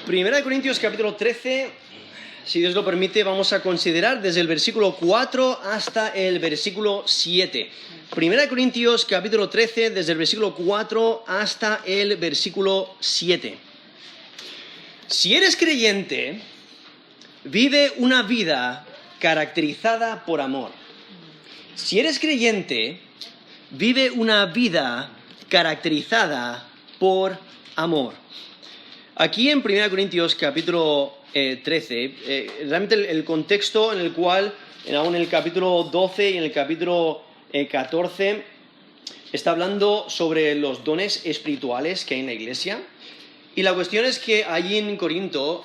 Primera de Corintios capítulo 13, si Dios lo permite, vamos a considerar desde el versículo 4 hasta el versículo 7. Primera de Corintios capítulo 13, desde el versículo 4 hasta el versículo 7. Si eres creyente, vive una vida caracterizada por amor. Si eres creyente, vive una vida caracterizada por amor. Aquí en 1 Corintios capítulo 13, realmente el contexto en el cual, aún en el capítulo 12 y en el capítulo 14, está hablando sobre los dones espirituales que hay en la iglesia. Y la cuestión es que allí en Corinto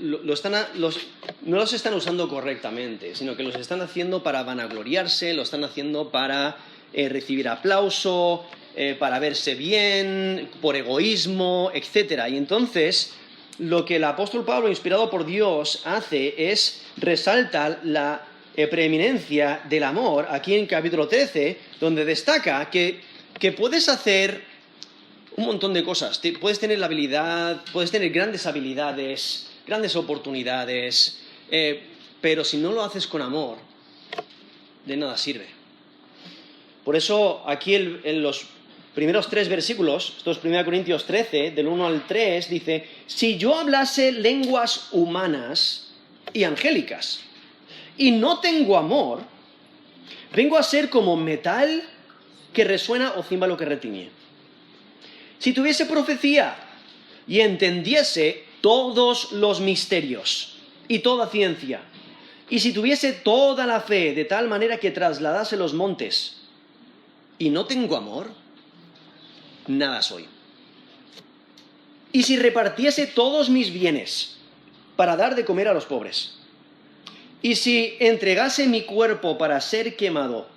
no los están usando correctamente, sino que los están haciendo para vanagloriarse, lo están haciendo para recibir aplauso, para verse bien, por egoísmo, etc. Y entonces, lo que el apóstol Pablo, inspirado por Dios, hace es resaltar la preeminencia del amor, aquí en capítulo 13, donde destaca que puedes hacer un montón de cosas. Puedes tener la habilidad, puedes tener grandes habilidades, grandes oportunidades, pero si no lo haces con amor, de nada sirve. Por eso aquí en los primeros 3 versículos, estos 1 Corintios 13, del 1 al 3, dice: si yo hablase lenguas humanas y angélicas y no tengo amor, vengo a ser como metal que resuena o címbalo que retiñe. Si tuviese profecía y entendiese todos los misterios y toda ciencia, y si tuviese toda la fe de tal manera que trasladase los montes, y no tengo amor, nada soy. Y si repartiese todos mis bienes para dar de comer a los pobres, y si entregase mi cuerpo para ser quemado,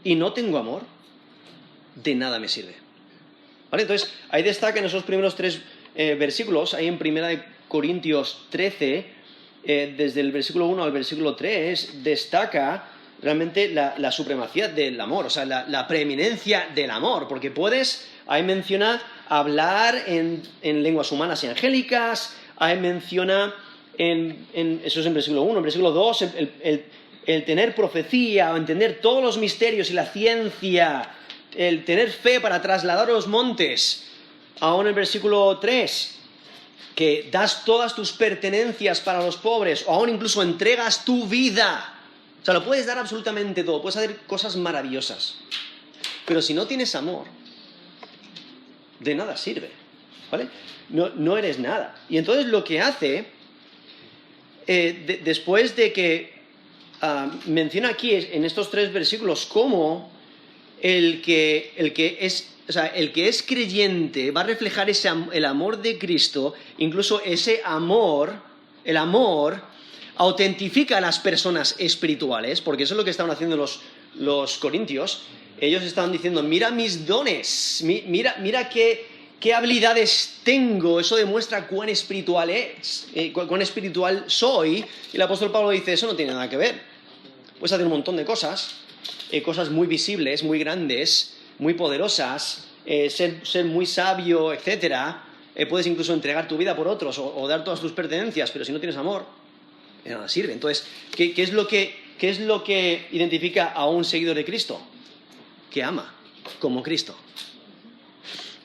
y no tengo amor, de nada me sirve. ¿Vale? Entonces, ahí destaca en esos primeros 3 versículos, ahí en 1 Corintios 13, desde el versículo 1 al versículo 3, destaca realmente la supremacía del amor, o sea, la preeminencia del amor, porque ahí menciona hablar en lenguas humanas y angélicas, ahí menciona, eso es en versículo 1, en versículo 2, el tener profecía, o entender todos los misterios y la ciencia, el tener fe para trasladar los montes. Aún en el versículo 3, que das todas tus pertenencias para los pobres, o aún incluso entregas tu vida. O sea, lo puedes dar absolutamente todo, puedes hacer cosas maravillosas. Pero si no tienes amor, de nada sirve, ¿vale? No eres nada. Y entonces lo que hace, después de que menciona aquí en estos 3 versículos cómo el que es creyente va a reflejar el amor de Cristo, incluso ese amor, el amor autentifica a las personas espirituales, porque eso es lo que estaban haciendo los corintios. Ellos estaban diciendo: mira mis dones, mira qué habilidades tengo, eso demuestra cuán espiritual soy. Y el apóstol Pablo dice: eso no tiene nada que ver. Puedes hacer un montón de cosas, cosas muy visibles, muy grandes, muy poderosas, ser muy sabio, etc. Puedes incluso entregar tu vida por otros o dar todas tus pertenencias, pero si no tienes amor, de nada sirve. Entonces, ¿qué es lo que identifica a un seguidor de Cristo? Que ama como Cristo.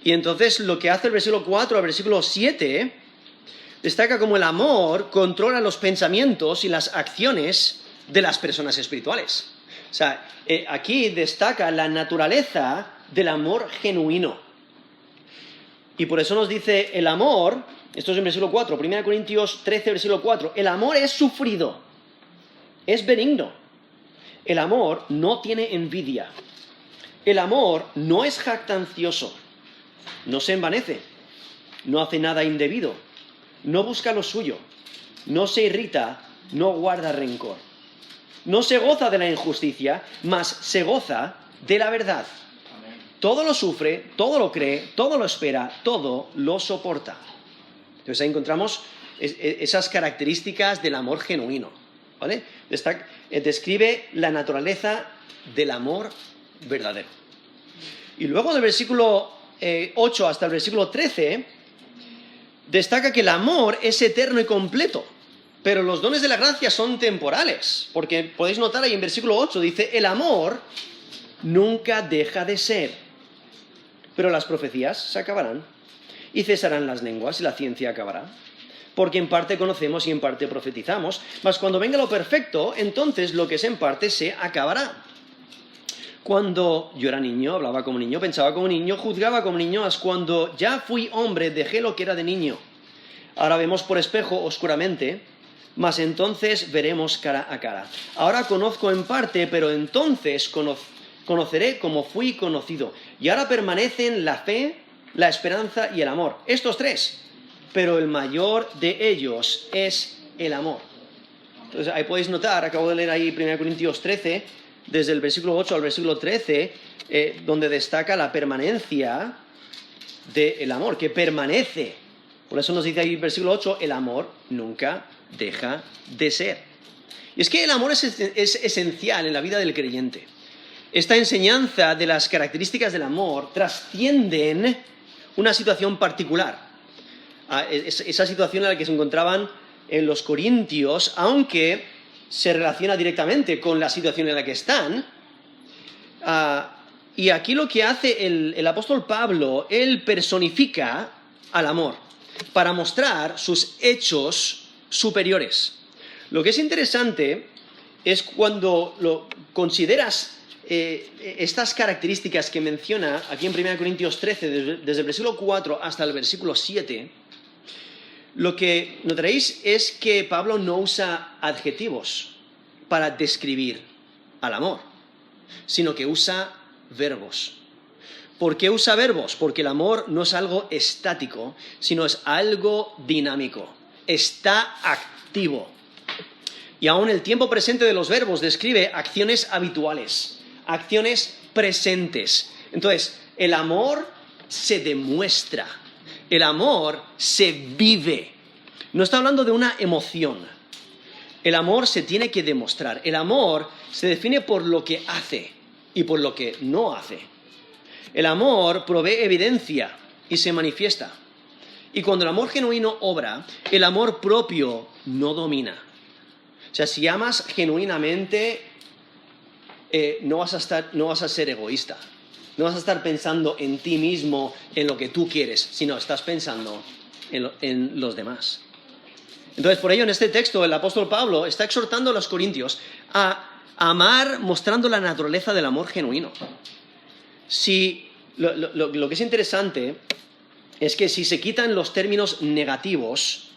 Y entonces lo que hace el versículo 4 al versículo 7 destaca como el amor controla los pensamientos y las acciones de las personas espirituales. O sea, aquí destaca la naturaleza del amor genuino. Y por eso nos dice el amor, esto es en versículo 4, 1 Corintios 13, versículo 4, el amor es sufrido, es benigno. El amor no tiene envidia. El amor no es jactancioso, no se envanece, no hace nada indebido, no busca lo suyo, no se irrita, no guarda rencor. No se goza de la injusticia, mas se goza de la verdad. Amén. Todo lo sufre, todo lo cree, todo lo espera, todo lo soporta. Entonces ahí encontramos esas características del amor genuino, ¿vale? Describe la naturaleza del amor verdadero. Y luego del versículo 8 hasta el versículo 13 destaca que el amor es eterno y completo, pero los dones de la gracia son temporales, porque podéis notar ahí en versículo 8, dice, el amor nunca deja de ser, pero las profecías se acabarán, y cesarán las lenguas, y la ciencia acabará, porque en parte conocemos y en parte profetizamos, mas cuando venga lo perfecto, entonces lo que es en parte se acabará. Cuando yo era niño, hablaba como niño, pensaba como niño, juzgaba como niño, mas cuando ya fui hombre, dejé lo que era de niño. Ahora vemos por espejo oscuramente, mas entonces veremos cara a cara. Ahora conozco en parte, pero entonces conoceré como fui conocido. Y ahora permanecen la fe, la esperanza y el amor. Estos tres. Pero el mayor de ellos es el amor. Entonces ahí podéis notar, acabo de leer ahí 1 Corintios 13, desde el versículo 8 al versículo 13, donde destaca la permanencia del amor, que permanece. Por eso nos dice ahí el versículo 8, el amor nunca deja de ser. Y es que el amor es esencial en la vida del creyente. Esta enseñanza de las características del amor trascienden una situación particular. Esa situación en la que se encontraban en los corintios, aunque se relaciona directamente con la situación en la que están. Y aquí lo que hace el apóstol Pablo, él personifica al amor para mostrar sus hechos superiores. Lo que es interesante es cuando lo consideras estas características que menciona aquí en 1 Corintios 13, desde el versículo 4 hasta el versículo 7, lo que notaréis es que Pablo no usa adjetivos para describir al amor, sino que usa verbos. ¿Por qué usa verbos? Porque el amor no es algo estático, sino es algo dinámico. Está activo. Y aún el tiempo presente de los verbos describe acciones habituales, acciones presentes. Entonces, el amor se demuestra. El amor se vive. No está hablando de una emoción. El amor se tiene que demostrar. El amor se define por lo que hace y por lo que no hace. El amor provee evidencia y se manifiesta. Y cuando el amor genuino obra, el amor propio no domina. O sea, si amas genuinamente, no vas a ser egoísta. No vas a estar pensando en ti mismo, en lo que tú quieres, sino estás pensando en los demás. Entonces, por ello, en este texto, el apóstol Pablo está exhortando a los corintios a amar mostrando la naturaleza del amor genuino. Lo que es interesante es que si se quitan los términos negativos,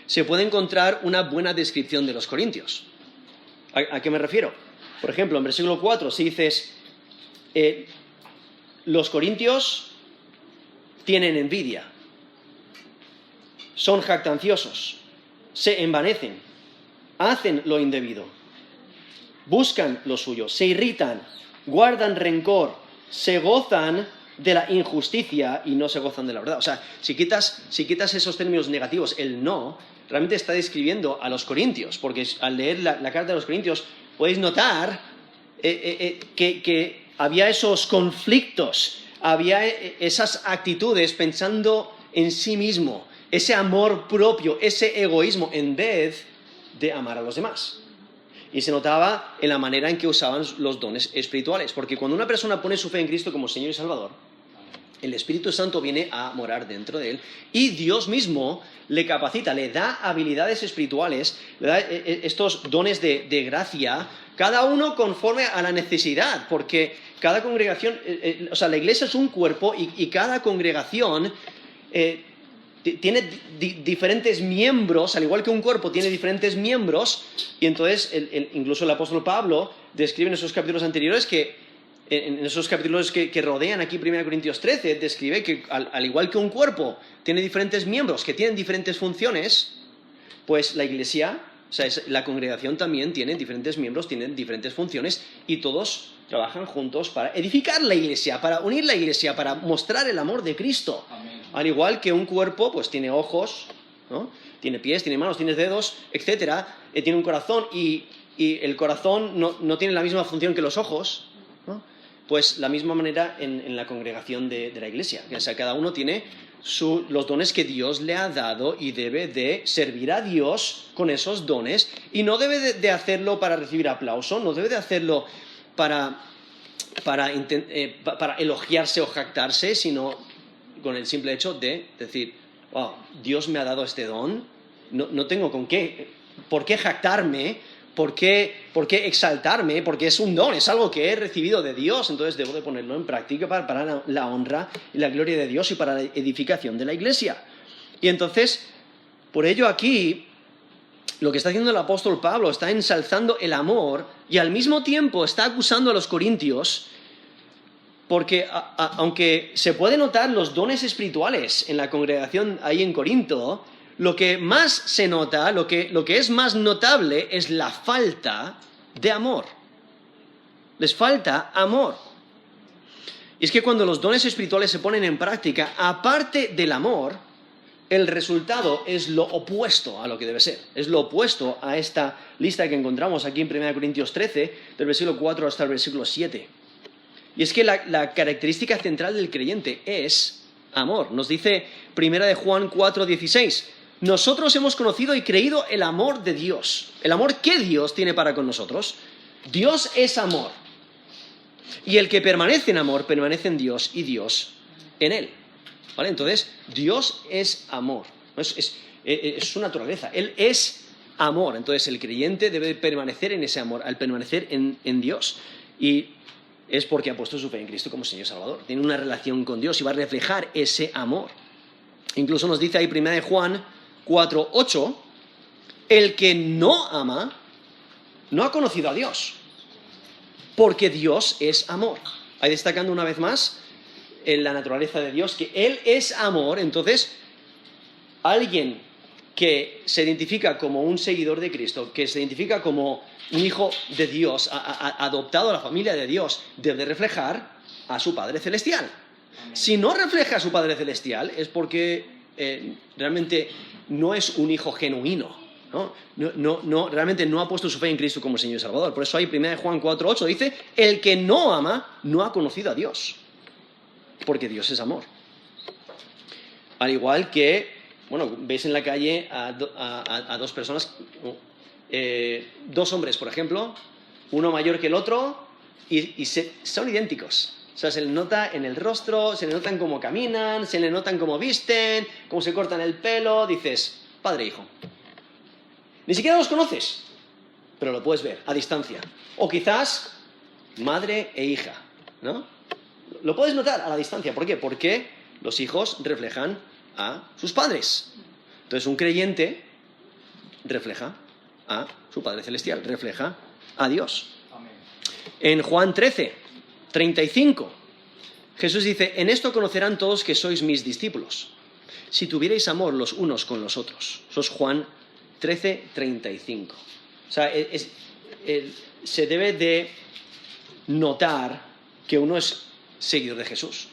se puede encontrar una buena descripción de los corintios. ¿A qué me refiero? Por ejemplo, en versículo 4, si dices... los corintios tienen envidia, son jactanciosos, se envanecen, hacen lo indebido, buscan lo suyo, se irritan, guardan rencor, se gozan de la injusticia y no se gozan de la verdad. O sea, si quitas esos términos negativos, el no, realmente está describiendo a los corintios, porque al leer la carta de los corintios podéis notar que había esos conflictos, había esas actitudes pensando en sí mismo, ese amor propio, ese egoísmo, en vez de amar a los demás. Y se notaba en la manera en que usaban los dones espirituales, porque cuando una persona pone su fe en Cristo como Señor y Salvador, el Espíritu Santo viene a morar dentro de él y Dios mismo le capacita, le da habilidades espirituales, le da estos dones de gracia, cada uno conforme a la necesidad, porque cada congregación, o sea, la iglesia es un cuerpo y cada congregación tiene diferentes miembros, al igual que un cuerpo tiene diferentes miembros, y entonces incluso el apóstol Pablo describe en esos capítulos anteriores que en esos capítulos que rodean aquí 1 Corintios 13, describe que al igual que un cuerpo tiene diferentes miembros que tienen diferentes funciones, pues la iglesia, o sea, la congregación también tiene diferentes miembros, tienen diferentes funciones y todos trabajan juntos para edificar la iglesia, para unir la iglesia, para mostrar el amor de Cristo. Amén. Al igual que un cuerpo, pues tiene ojos, ¿no? Tiene pies, tiene manos, tiene dedos, etcétera, tiene un corazón y el corazón no tiene la misma función que los ojos, ¿no? Pues la misma manera en la congregación de la iglesia. O sea, cada uno tiene los dones que Dios le ha dado y debe de servir a Dios con esos dones y no debe de hacerlo para recibir aplauso, no debe de hacerlo para elogiarse o jactarse, sino con el simple hecho de decir, wow, Dios me ha dado este don, no tengo por qué jactarme, por qué exaltarme, porque es un don, es algo que he recibido de Dios, entonces debo de ponerlo en práctica para la honra y la gloria de Dios y para la edificación de la iglesia. Y entonces, por ello aquí, lo que está haciendo el apóstol Pablo está ensalzando el amor y al mismo tiempo está acusando a los corintios porque aunque se pueden notar los dones espirituales en la congregación ahí en Corinto, lo que más se nota, lo que es más notable es la falta de amor. Les falta amor. Y es que cuando los dones espirituales se ponen en práctica, aparte del amor, el resultado es lo opuesto a lo que debe ser. Es lo opuesto a esta lista que encontramos aquí en 1 Corintios 13, del versículo 4 hasta el versículo 7. Y es que la característica central del creyente es amor. Nos dice 1 Juan 4, 16. Nosotros hemos conocido y creído el amor de Dios. El amor que Dios tiene para con nosotros. Dios es amor. Y el que permanece en amor, permanece en Dios y Dios en él. ¿Vale? Entonces, Dios es amor. Es su naturaleza. Él es amor. Entonces, el creyente debe permanecer en ese amor, al permanecer en Dios. Y es porque ha puesto su fe en Cristo como Señor y Salvador. Tiene una relación con Dios y va a reflejar ese amor. Incluso nos dice ahí 1 Juan 4, 8, el que no ama no ha conocido a Dios, porque Dios es amor. Ahí destacando una vez más en la naturaleza de Dios, que Él es amor. Entonces, alguien que se identifica como un seguidor de Cristo, que se identifica como un hijo de Dios, adoptado a la familia de Dios, debe reflejar a su Padre Celestial. Si no refleja a su Padre Celestial, es porque realmente no es un hijo genuino, ¿no? Realmente no ha puesto su fe en Cristo como Señor y Salvador. Por eso ahí 1 Juan 4:8 dice, el que no ama no ha conocido a Dios, porque Dios es amor. Al igual que, bueno, veis en la calle a dos personas, dos hombres, por ejemplo, uno mayor que el otro, y son idénticos. O sea, se le nota en el rostro, se le notan cómo caminan, se le notan cómo visten, cómo se cortan el pelo. Dices, padre e hijo. Ni siquiera los conoces, pero lo puedes ver a distancia. O quizás madre e hija, ¿no? Lo puedes notar a la distancia. ¿Por qué? Porque los hijos reflejan a sus padres. Entonces, un creyente refleja a su Padre Celestial, refleja a Dios. Amén. En Juan 13, 35, Jesús dice, en esto conocerán todos que sois mis discípulos, si tuvierais amor los unos con los otros. Eso es Juan 13, 35. O sea, se debe de notar que uno es seguidor de Jesús,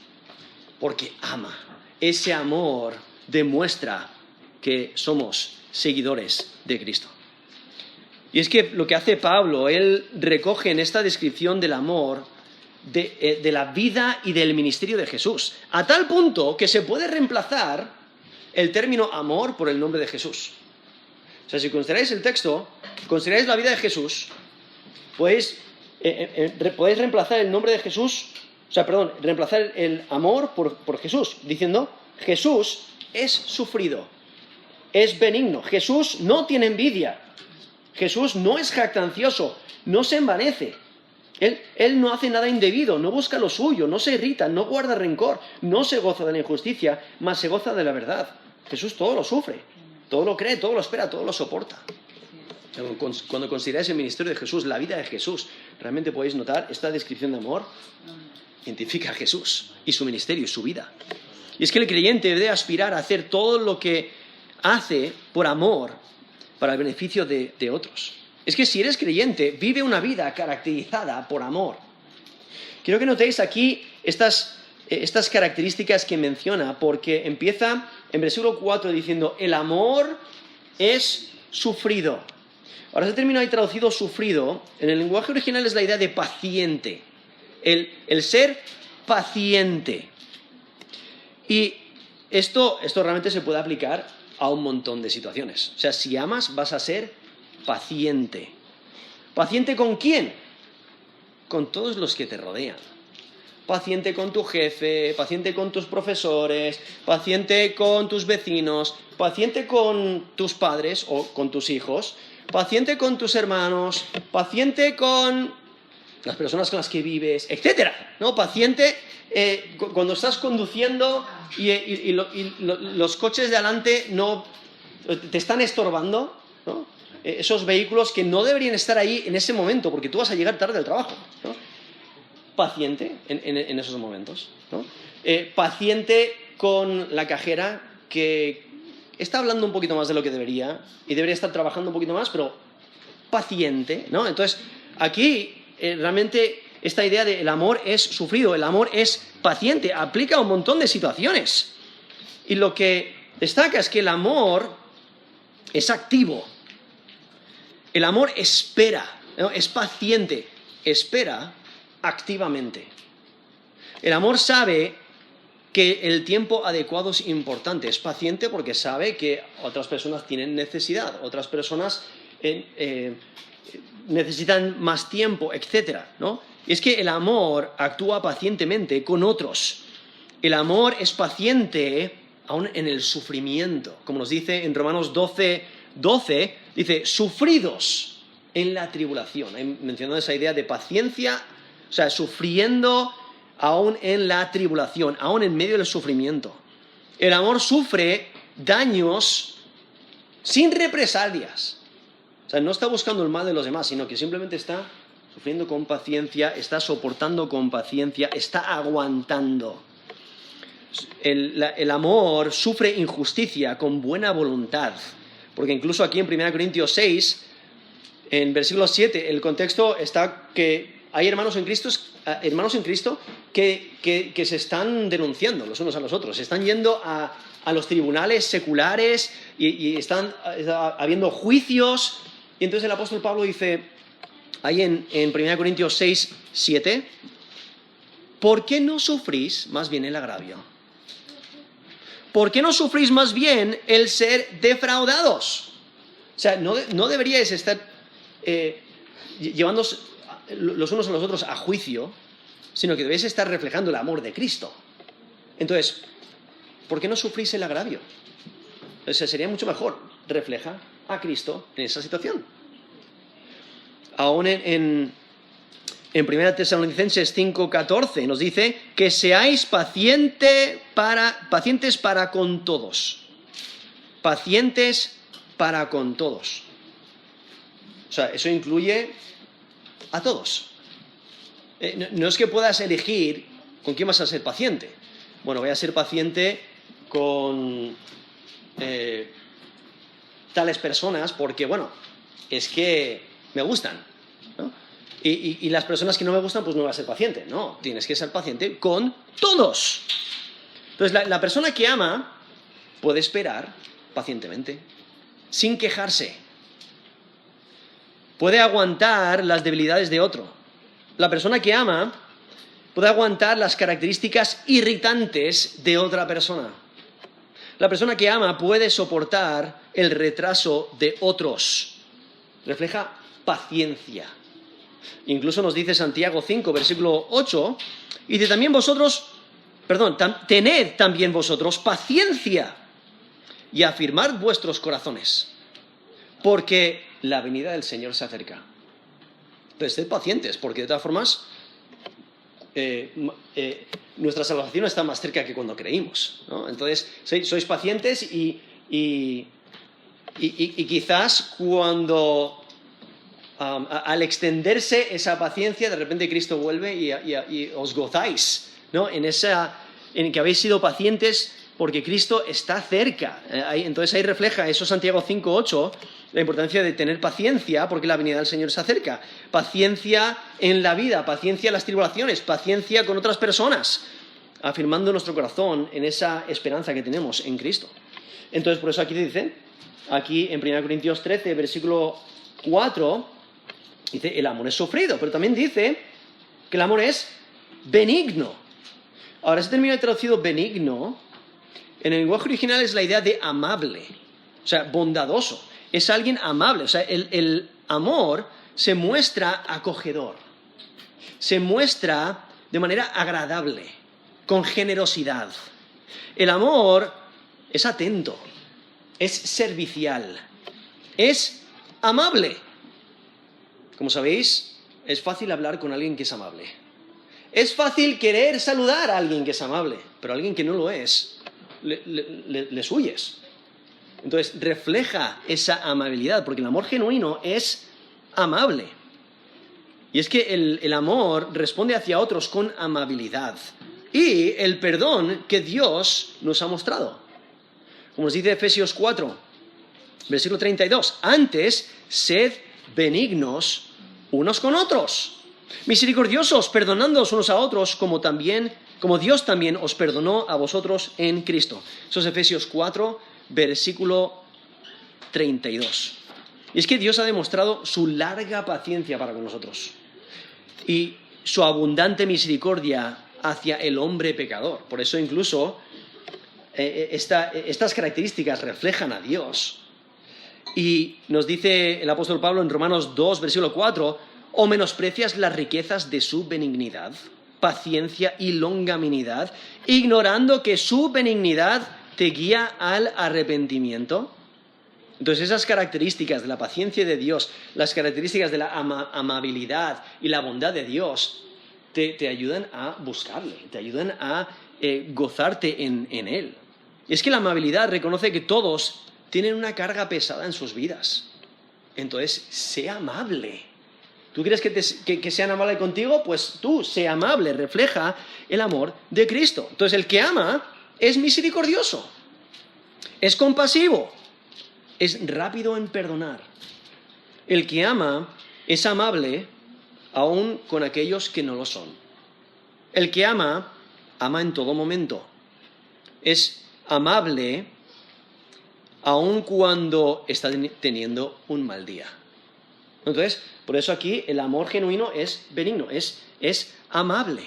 porque ama. Ese amor demuestra que somos seguidores de Cristo. Y es que lo que hace Pablo, él recoge en esta descripción del amor de la vida y del ministerio de Jesús, a tal punto que se puede reemplazar el término amor por el nombre de Jesús. O sea, si consideráis el texto, consideráis la vida de Jesús, podéis reemplazar el nombre de Jesús, reemplazar el amor por Jesús, diciendo, Jesús es sufrido, es benigno, Jesús no tiene envidia, Jesús no es jactancioso, no se envanece, él no hace nada indebido, no busca lo suyo, no se irrita, no guarda rencor, no se goza de la injusticia, mas se goza de la verdad. Jesús todo lo sufre, todo lo cree, todo lo espera, todo lo soporta. Cuando consideráis el ministerio de Jesús, la vida de Jesús, realmente podéis notar esta descripción de amor identifica a Jesús y su ministerio y su vida. Y es que el creyente debe aspirar a hacer todo lo que hace por amor para el beneficio de otros. Es que si eres creyente, vive una vida caracterizada por amor. Quiero que notéis aquí estas características que menciona, porque empieza en versículo 4 diciendo, el amor es sufrido. Ahora ese término ahí traducido sufrido, en el lenguaje original es la idea de paciente. El ser paciente. Y Esto realmente se puede aplicar a un montón de situaciones. O sea, si amas, vas a ser paciente. ¿Paciente con quién? Con todos los que te rodean. Paciente con tu jefe, paciente con tus profesores, paciente con tus vecinos, paciente con tus padres o con tus hijos, paciente con tus hermanos, paciente con las personas con las que vives, etcétera, ¿no? Paciente cuando estás conduciendo y los coches de adelante no te están estorbando, ¿no? Esos vehículos que no deberían estar ahí en ese momento porque tú vas a llegar tarde al trabajo, ¿no? Paciente en esos momentos, ¿no? Paciente con la cajera que está hablando un poquito más de lo que debería y debería estar trabajando un poquito más, pero paciente, ¿no? Entonces, aquí realmente esta idea de el amor es sufrido, el amor es paciente, aplica a un montón de situaciones. Y lo que destaca es que el amor es activo. El amor espera, ¿no? Es paciente, espera activamente. El amor sabe que el tiempo adecuado es importante, es paciente porque sabe que otras personas tienen necesidad, otras personas necesitan más tiempo, etcétera, ¿no? Y es que el amor actúa pacientemente con otros. El amor es paciente aún en el sufrimiento, como nos dice en Romanos 12, dice, sufridos en la tribulación, mencionando esa idea de paciencia, o sea, sufriendo aún en la tribulación, aún en medio del sufrimiento. El amor sufre daños sin represalias. O sea, no está buscando el mal de los demás, sino que simplemente está sufriendo con paciencia, está soportando con paciencia, está aguantando. El amor sufre injusticia con buena voluntad. Porque incluso aquí en 1 Corintios 6, en versículo 7, el contexto está que hay hermanos en Cristo que se están denunciando los unos a los otros, se están yendo a los tribunales seculares y están habiendo juicios. Y entonces el apóstol Pablo dice, ahí en 1 Corintios 6, 7, ¿por qué no sufrís más bien el agravio? ¿Por qué no sufrís más bien el ser defraudados? O sea, no deberíais estar llevándoos los unos a los otros a juicio, sino que debéis estar reflejando el amor de Cristo. Entonces, ¿por qué no sufrís el agravio? O sea, sería mucho mejor. Refleja a Cristo en esa situación. Aún en 1 Tesalonicenses 5:14 nos dice que seáis pacientes para con todos. Pacientes para con todos. O sea, eso incluye a todos. No es que puedas elegir con quién vas a ser paciente. Bueno, voy a ser paciente con tales personas porque, bueno, es que me gustan, ¿no? Y las personas que no me gustan, pues no voy a ser paciente. No, tienes que ser paciente con todos. Entonces, la persona que ama puede esperar pacientemente, sin quejarse. Puede aguantar las debilidades de otro. La persona que ama puede aguantar las características irritantes de otra persona. La persona que ama puede soportar el retraso de otros. Refleja paciencia. Incluso nos dice Santiago 5, versículo 8, y dice tened también vosotros paciencia y afirmad vuestros corazones, porque la venida del Señor se acerca. Entonces, sed pacientes, porque de todas formas nuestra salvación está más cerca que cuando creímos, ¿no? Entonces, sois pacientes y quizás cuando al extenderse esa paciencia, de repente Cristo vuelve y os gozáis, ¿no? En que habéis sido pacientes porque Cristo está cerca. Entonces ahí refleja eso Santiago 5:8, la importancia de tener paciencia porque la venida del Señor se acerca. Paciencia en la vida, paciencia en las tribulaciones, paciencia con otras personas, afirmando nuestro corazón en esa esperanza que tenemos en Cristo. Entonces, por eso aquí en 1 Corintios 13, versículo 4, dice, el amor es sufrido, pero también dice que el amor es benigno. Ahora, ese término traducido benigno En el lenguaje original es la idea de amable, o sea, bondadoso. Es alguien amable, o sea, el amor se muestra acogedor, se muestra de manera agradable, con generosidad. El amor es atento, es servicial, es amable. Como sabéis, es fácil hablar con alguien que es amable. Es fácil querer saludar a alguien que es amable, pero a alguien que no lo es, les huyes. Entonces, refleja esa amabilidad, porque el amor genuino es amable. Y es que el amor responde hacia otros con amabilidad. Y el perdón que Dios nos ha mostrado. Como nos dice Efesios 4, versículo 32. Antes, sed benignos unos con otros, misericordiosos, perdonándoos unos a otros, como Dios también os perdonó a vosotros en Cristo. Eso es Efesios 4, versículo 32. Y es que Dios ha demostrado su larga paciencia para con nosotros y su abundante misericordia hacia el hombre pecador. Por eso incluso estas características reflejan a Dios. Y nos dice el apóstol Pablo en Romanos 2, versículo 4, ¿o menosprecias las riquezas de su benignidad, paciencia y longanimidad, ignorando que su benignidad te guía al arrepentimiento? Entonces esas características de la paciencia de Dios, las características de la amabilidad y la bondad de Dios, te ayudan a buscarle, te ayudan a gozarte en Él. Y es que la amabilidad reconoce que todos tienen una carga pesada en sus vidas. Entonces, sé amable. ¿Tú quieres que sean amables contigo? Pues tú, sé amable, refleja el amor de Cristo. Entonces, el que ama es misericordioso, es compasivo, es rápido en perdonar. El que ama es amable aún con aquellos que no lo son. El que ama, ama en todo momento. Es amable aun cuando está teniendo un mal día. Entonces, por eso aquí el amor genuino es benigno, es amable.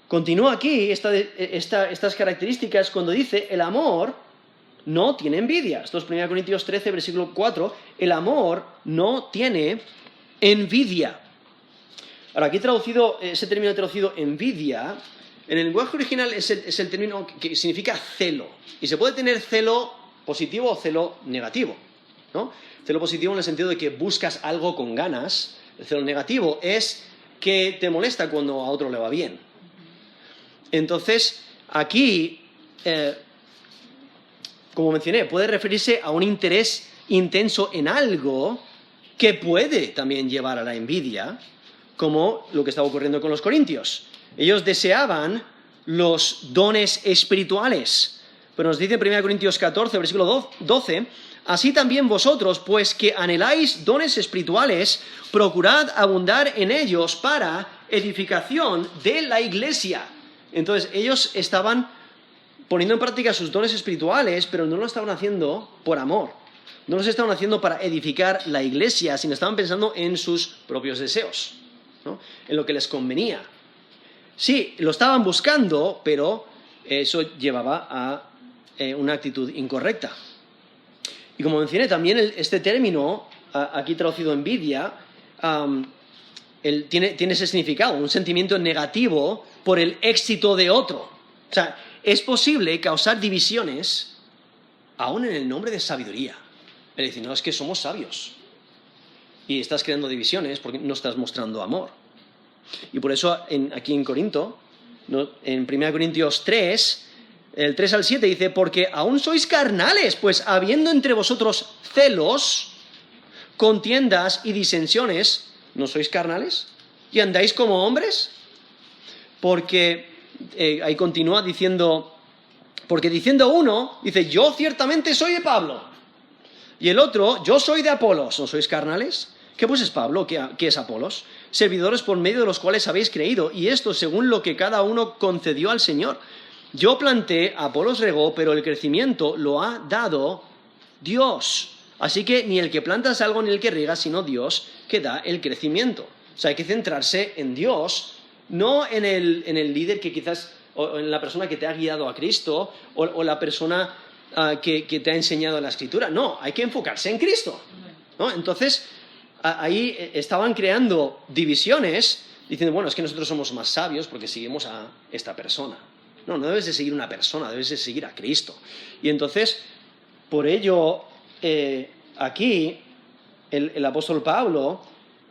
Continúa aquí estas características cuando dice el amor no tiene envidia. Esto es 1 Corintios 13, versículo 4. El amor no tiene envidia. Ahora, aquí ese término traducido envidia, en el lenguaje original es el término que significa celo. Y se puede tener celo positivo o celo negativo, ¿no? Celo positivo en el sentido de que buscas algo con ganas. El celo negativo es que te molesta cuando a otro le va bien. Entonces, aquí, como mencioné, puede referirse a un interés intenso en algo que puede también llevar a la envidia, como lo que estaba ocurriendo con los corintios. Ellos deseaban los dones espirituales. Pero nos dice en 1 Corintios 14, versículo 12, así también vosotros, pues que anheláis dones espirituales, procurad abundar en ellos para edificación de la iglesia. Entonces, ellos estaban poniendo en práctica sus dones espirituales, pero no lo estaban haciendo por amor. No los estaban haciendo para edificar la iglesia, sino estaban pensando en sus propios deseos, ¿no? En lo que les convenía. Sí, lo estaban buscando, pero eso llevaba a una actitud incorrecta. Y como mencioné, también este término, aquí traducido envidia, tiene ese significado, un sentimiento negativo por el éxito de otro. O sea, es posible causar divisiones aún en el nombre de sabiduría. Es decir, no, es que somos sabios. Y estás creando divisiones porque no estás mostrando amor. Y por eso aquí en Corinto, ¿no? En 1 Corintios 3, el 3 al 7 dice, porque aún sois carnales, pues habiendo entre vosotros celos, contiendas y disensiones, ¿no sois carnales? ¿Y andáis como hombres? Porque ahí continúa diciendo, porque diciendo uno, dice, yo ciertamente soy de Pablo, y el otro, yo soy de Apolos, ¿no sois carnales? ¿Qué pues es Pablo? ¿Qué es Apolos? Servidores por medio de los cuales habéis creído, y esto según lo que cada uno concedió al Señor. Yo planté, Apolos regó, pero el crecimiento lo ha dado Dios. Así que ni el que planta es algo ni el que riega, sino Dios que da el crecimiento. O sea, hay que centrarse en Dios, no en el líder que quizás o en la persona que te ha guiado a Cristo, o la persona que te ha enseñado la Escritura. No, hay que enfocarse en Cristo, ¿no? Entonces, ahí estaban creando divisiones, diciendo, bueno, es que nosotros somos más sabios porque seguimos a esta persona. No, no debes de seguir una persona, debes de seguir a Cristo. Y entonces, por ello, aquí, el apóstol Pablo,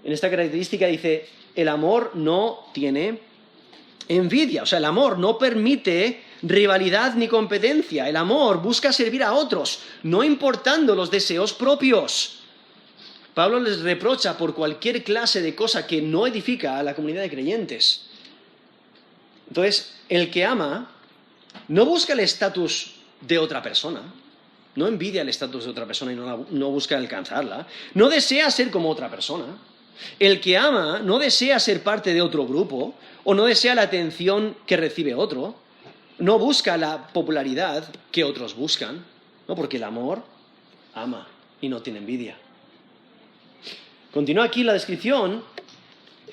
en esta característica dice, el amor no tiene envidia. O sea, el amor no permite rivalidad ni competencia. El amor busca servir a otros, no importando los deseos propios. Pablo les reprocha por cualquier clase de cosa que no edifica a la comunidad de creyentes. Entonces, el que ama no busca el estatus de otra persona, no envidia el estatus de otra persona y no busca alcanzarla, no desea ser como otra persona. El que ama no desea ser parte de otro grupo o no desea la atención que recibe otro, no busca la popularidad que otros buscan, ¿no? Porque el amor ama y no tiene envidia. Continúa aquí la descripción,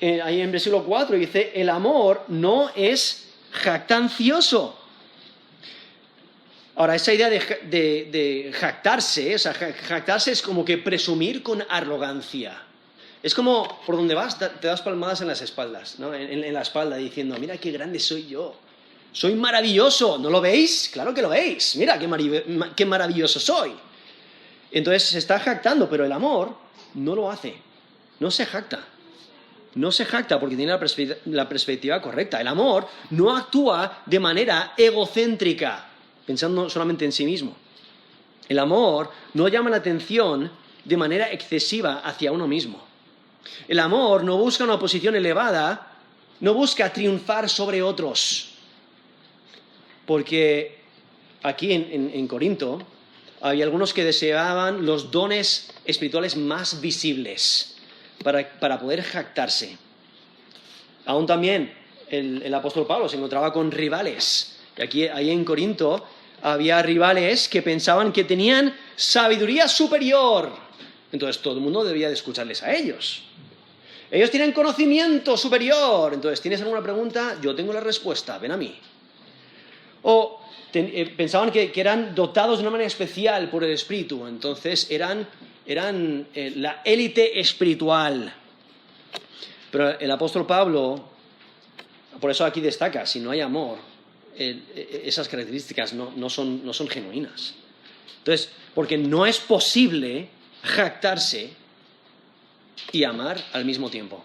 ahí en versículo 4 dice, el amor no es jactancioso. Ahora, esa idea de jactarse, o sea, jactarse es como que presumir con arrogancia. Es como por donde vas, te das palmadas en las espaldas, ¿no? En la espalda, diciendo, mira qué grande soy yo. Soy maravilloso, ¿no lo veis? Claro que lo veis. Mira qué maravilloso soy. Entonces se está jactando, pero el amor no lo hace. No se jacta. No se jacta porque tiene la perspectiva correcta. El amor no actúa de manera egocéntrica, pensando solamente en sí mismo. El amor no llama la atención de manera excesiva hacia uno mismo. El amor no busca una posición elevada, no busca triunfar sobre otros. Porque aquí en Corinto había algunos que deseaban los dones espirituales más visibles para poder jactarse. Aún también el apóstol Pablo se encontraba con rivales. Y ahí en Corinto había rivales que pensaban que tenían sabiduría superior. Entonces todo el mundo debía de escucharles a ellos. Ellos tienen conocimiento superior. Entonces, ¿tienes alguna pregunta? Yo tengo la respuesta, ven a mí. O pensaban que eran dotados de una manera especial por el Espíritu. Entonces eran la élite espiritual. Pero el apóstol Pablo, por eso aquí destaca, si no hay amor, esas características no son genuinas. Entonces, porque no es posible jactarse y amar al mismo tiempo.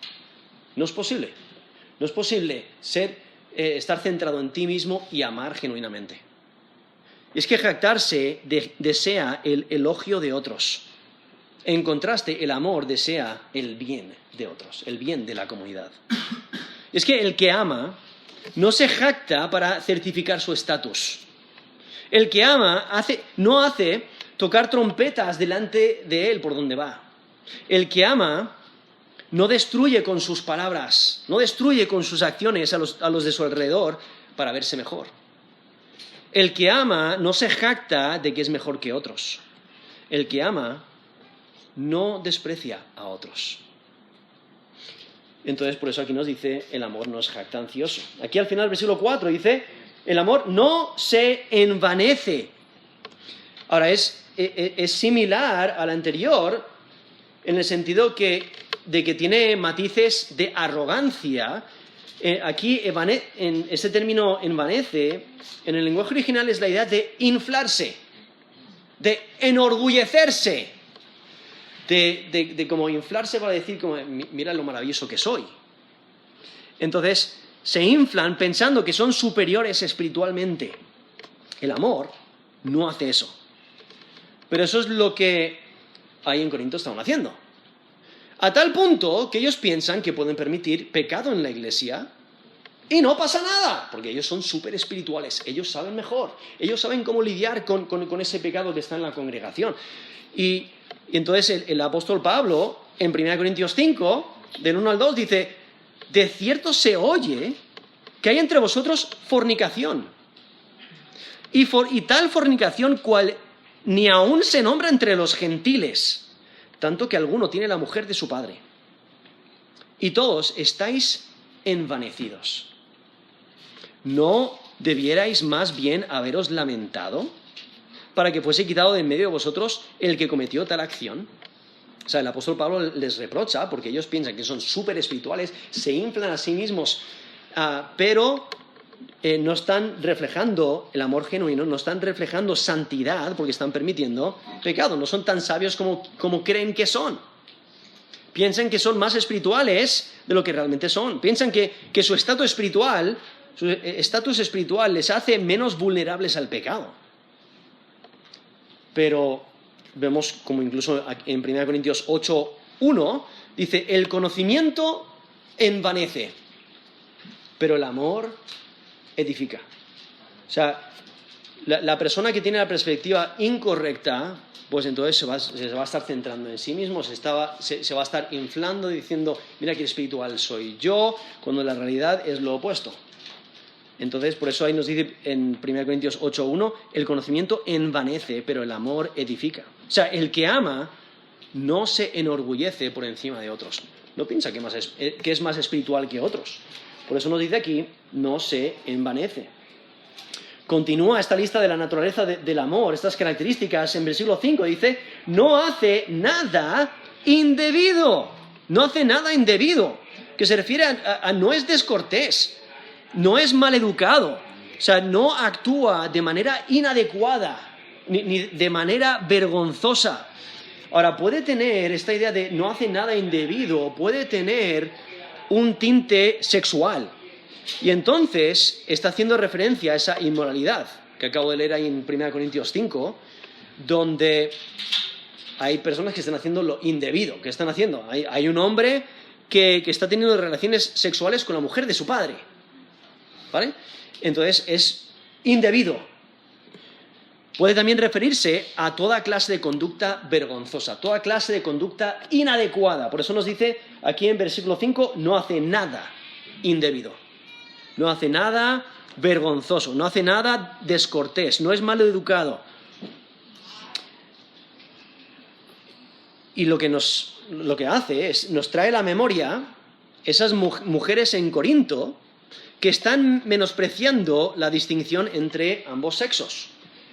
No es posible. No es posible estar centrado en ti mismo y amar genuinamente. Es que jactarse desea el elogio de otros. En contraste, el amor desea el bien de otros, el bien de la comunidad. Es que el que ama no se jacta para certificar su estatus. El que ama no hace tocar trompetas delante de él por donde va. El que ama no destruye con sus palabras, no destruye con sus acciones a los de su alrededor para verse mejor. El que ama no se jacta de que es mejor que otros. El que ama no desprecia a otros. Entonces, por eso aquí nos dice, el amor no es jactancioso. Aquí al final del versículo 4 dice, el amor no se envanece. Ahora, es similar al anterior en el sentido de que tiene matices de arrogancia. Aquí, en ese término envanece, en el lenguaje original es la idea de inflarse, de enorgullecerse, de como inflarse para decir, como, mira lo maravilloso que soy. Entonces, se inflan pensando que son superiores espiritualmente. El amor no hace eso. Pero eso es lo que ahí en Corinto estaban haciendo. A tal punto que ellos piensan que pueden permitir pecado en la iglesia y no pasa nada, porque ellos son súper espirituales, ellos saben mejor, ellos saben cómo lidiar con ese pecado que está en la congregación. Y entonces el apóstol Pablo, en 1 Corintios 5, del 1 al 2, dice, de cierto se oye que hay entre vosotros fornicación, y tal fornicación cual ni aún se nombra entre los gentiles, tanto que alguno tiene la mujer de su padre. Y todos estáis envanecidos. No ¿debierais más bien haberos lamentado para que fuese quitado de en medio de vosotros el que cometió tal acción? O sea, el apóstol Pablo les reprocha porque ellos piensan que son súper espirituales, se inflan a sí mismos, pero no están reflejando el amor genuino, no están reflejando santidad porque están permitiendo pecado, no son tan sabios como creen que son. Piensan que son más espirituales de lo que realmente son. Piensan que su estatus espiritual les hace menos vulnerables al pecado. Pero vemos como incluso en 1 Corintios 8:1 dice, el conocimiento envanece, pero el amor edifica. O sea, la persona que tiene la perspectiva incorrecta, pues entonces se va a estar centrando en sí mismo, se va a estar inflando diciendo, mira qué espiritual soy yo, cuando la realidad es lo opuesto. Entonces, por eso ahí nos dice en 1 Corintios 8:1, el conocimiento envanece, pero el amor edifica. O sea, el que ama no se enorgullece por encima de otros. No piensa que es más espiritual que otros. Por eso nos dice aquí, no se envanece. Continúa esta lista de la naturaleza del amor, estas características, en versículo 5 dice, no hace nada indebido. No hace nada indebido, que se refiere a no es descortés, no es maleducado, o sea, no actúa de manera inadecuada, ni de manera vergonzosa. Ahora, puede tener esta idea de no hace nada indebido, puede tener un tinte sexual. Y entonces está haciendo referencia a esa inmoralidad que acabo de leer ahí en 1 Corintios 5, donde hay personas que están haciendo lo indebido. ¿Qué están haciendo? Hay un hombre que está teniendo relaciones sexuales con la mujer de su padre, ¿vale? Entonces es indebido. Puede también referirse a toda clase de conducta vergonzosa, toda clase de conducta inadecuada. Por eso nos dice aquí en versículo 5, no hace nada indebido. No hace nada vergonzoso, no hace nada descortés, no es maleducado. Y lo que hace es, nos trae a la memoria esas mujeres en Corinto que están menospreciando la distinción entre ambos sexos.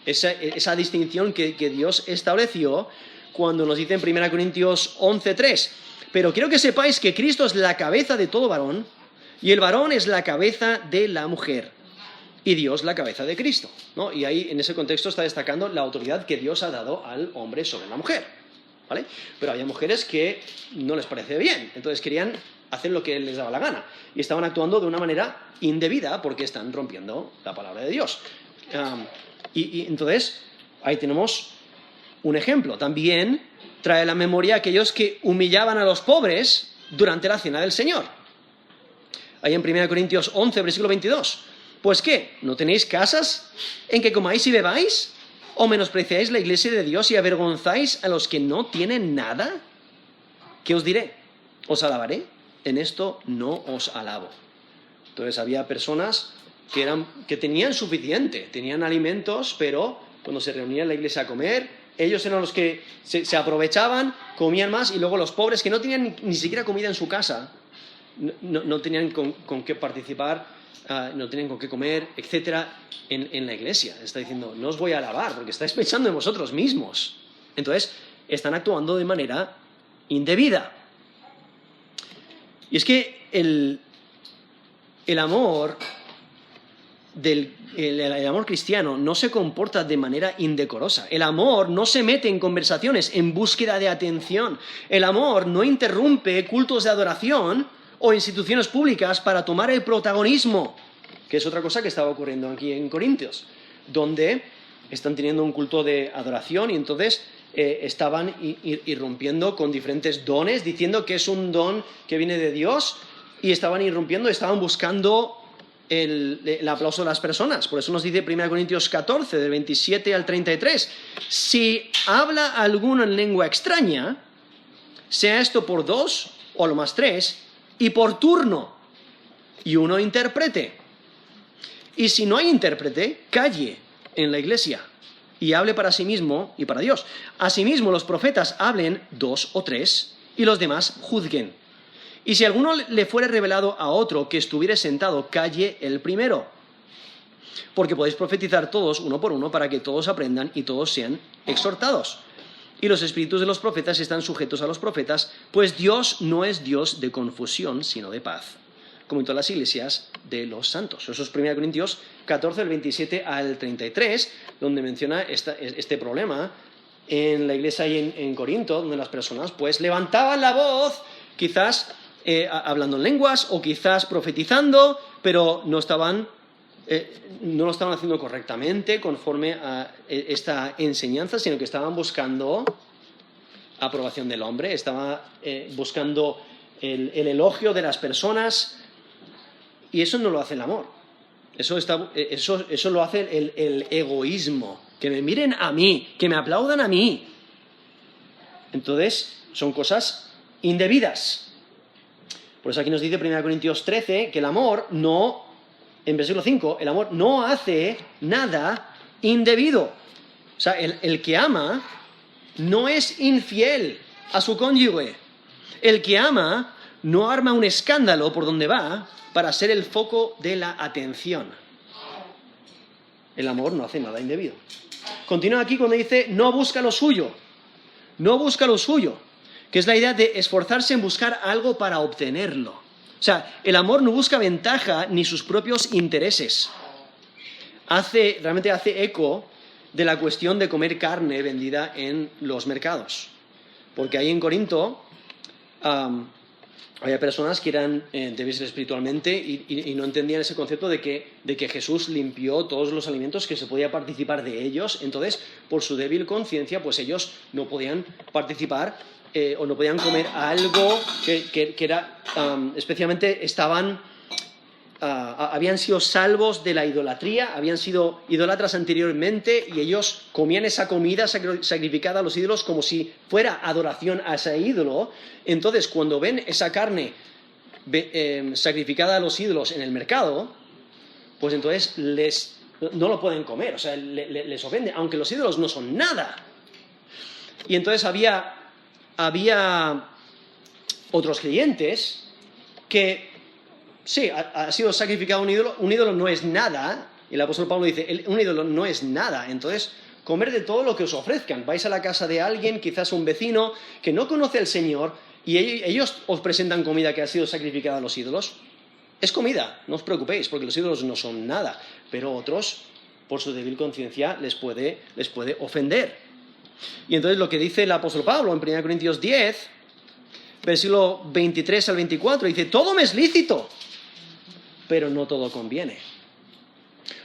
Esa distinción que Dios estableció cuando nos dice en 1 Corintios 11:3. Pero quiero que sepáis que Cristo es la cabeza de todo varón, y el varón es la cabeza de la mujer, y Dios la cabeza de Cristo, ¿no? Y ahí en ese contexto está destacando la autoridad que Dios ha dado al hombre sobre la mujer, ¿vale? Pero había mujeres que no les parece bien, entonces querían hacer lo que les daba la gana, y estaban actuando de una manera indebida porque están rompiendo la palabra de Dios. Y entonces, ahí tenemos un ejemplo. También trae a la memoria a aquellos que humillaban a los pobres durante la cena del Señor. Ahí en 1 Corintios 11, versículo 22. ¿Pues qué? ¿No tenéis casas en que comáis y bebáis? ¿O menospreciáis la iglesia de Dios y avergonzáis a los que no tienen nada? ¿Qué os diré? ¿Os alabaré? En esto no os alabo. Entonces había personas que tenían suficiente, tenían alimentos, pero cuando se reunían en la iglesia a comer, ellos eran los que se aprovechaban, comían más, y luego los pobres que no tenían ni siquiera comida en su casa, no tenían con qué participar, no tenían con qué comer, etcétera, en la iglesia. Está diciendo, no os voy a alabar, porque estáis pensando en vosotros mismos. Entonces, están actuando de manera indebida. Y es que el amor el amor cristiano no se comporta de manera indecorosa. El amor no se mete en conversaciones en búsqueda de atención. El amor no interrumpe cultos de adoración o instituciones públicas para tomar el protagonismo, que es otra cosa que estaba ocurriendo aquí en Corintios, donde están teniendo un culto de adoración y entonces estaban irrumpiendo con diferentes dones, diciendo que es un don que viene de Dios, y estaban irrumpiendo, estaban buscando el aplauso de las personas. Por eso nos dice 1 Corintios 14, del 27 al 33, si habla alguno en lengua extraña, sea esto por 2 o a lo más 3, y por turno, y uno interprete. Y si no hay intérprete, calle en la iglesia y hable para sí mismo y para Dios. Asimismo, los profetas hablen 2 o 3 y los demás juzguen. Y si alguno le fuere revelado a otro que estuviere sentado, calle el primero. porque podéis profetizar todos uno por uno para que todos aprendan y todos sean exhortados. Y los espíritus de los profetas están sujetos a los profetas, pues Dios no es Dios de confusión, sino de paz, como en todas las iglesias de los santos. Eso es 1 Corintios 14, del 27 al 33, donde menciona este problema en la iglesia ahí en Corinto, donde las personas pues levantaban la voz, quizás hablando en lenguas o quizás profetizando, pero no lo estaban haciendo correctamente conforme a esta enseñanza, sino que estaban buscando aprobación del hombre, estaban buscando el elogio de las personas, y eso no lo hace el amor. Eso lo hace el egoísmo. Que me miren a mí, que me aplaudan a mí. Entonces, son cosas indebidas. Por eso aquí nos dice 1 Corintios 13 que el amor no, en versículo 5, el amor no hace nada indebido. O sea, el que ama no es infiel a su cónyuge. El que ama no arma un escándalo por donde va para ser el foco de la atención. El amor no hace nada indebido. Continúa aquí cuando dice, no busca lo suyo. No busca lo suyo. Que es la idea de esforzarse en buscar algo para obtenerlo. O sea, el amor no busca ventaja ni sus propios intereses. Realmente hace eco de la cuestión de comer carne vendida en los mercados. Porque ahí en Corinto había personas que eran débiles espiritualmente y no entendían ese concepto de que Jesús limpió todos los alimentos, que se podía participar de ellos. Entonces, por su débil conciencia, pues ellos no podían participar o no podían comer algo que era, especialmente habían sido salvos de la idolatría, habían sido idólatras anteriormente y ellos comían esa comida sacrificada a los ídolos como si fuera adoración a ese ídolo. Entonces, cuando ven esa carne sacrificada a los ídolos en el mercado, pues entonces no lo pueden comer, o sea, les ofende, aunque los ídolos no son nada. Y entonces había otros creyentes que sí, ha sido sacrificado un ídolo no es nada, y el apóstol Pablo dice, un ídolo no es nada, entonces comer de todo lo que os ofrezcan. Vais a la casa de alguien, quizás un vecino, que no conoce al Señor, y ellos os presentan comida que ha sido sacrificada a los ídolos. Es comida, no os preocupéis, porque los ídolos no son nada, pero otros, por su débil conciencia, les puede ofender. Y entonces lo que dice el apóstol Pablo en 1 Corintios 10, versículo 23 al 24, dice, todo me es lícito, pero no todo conviene.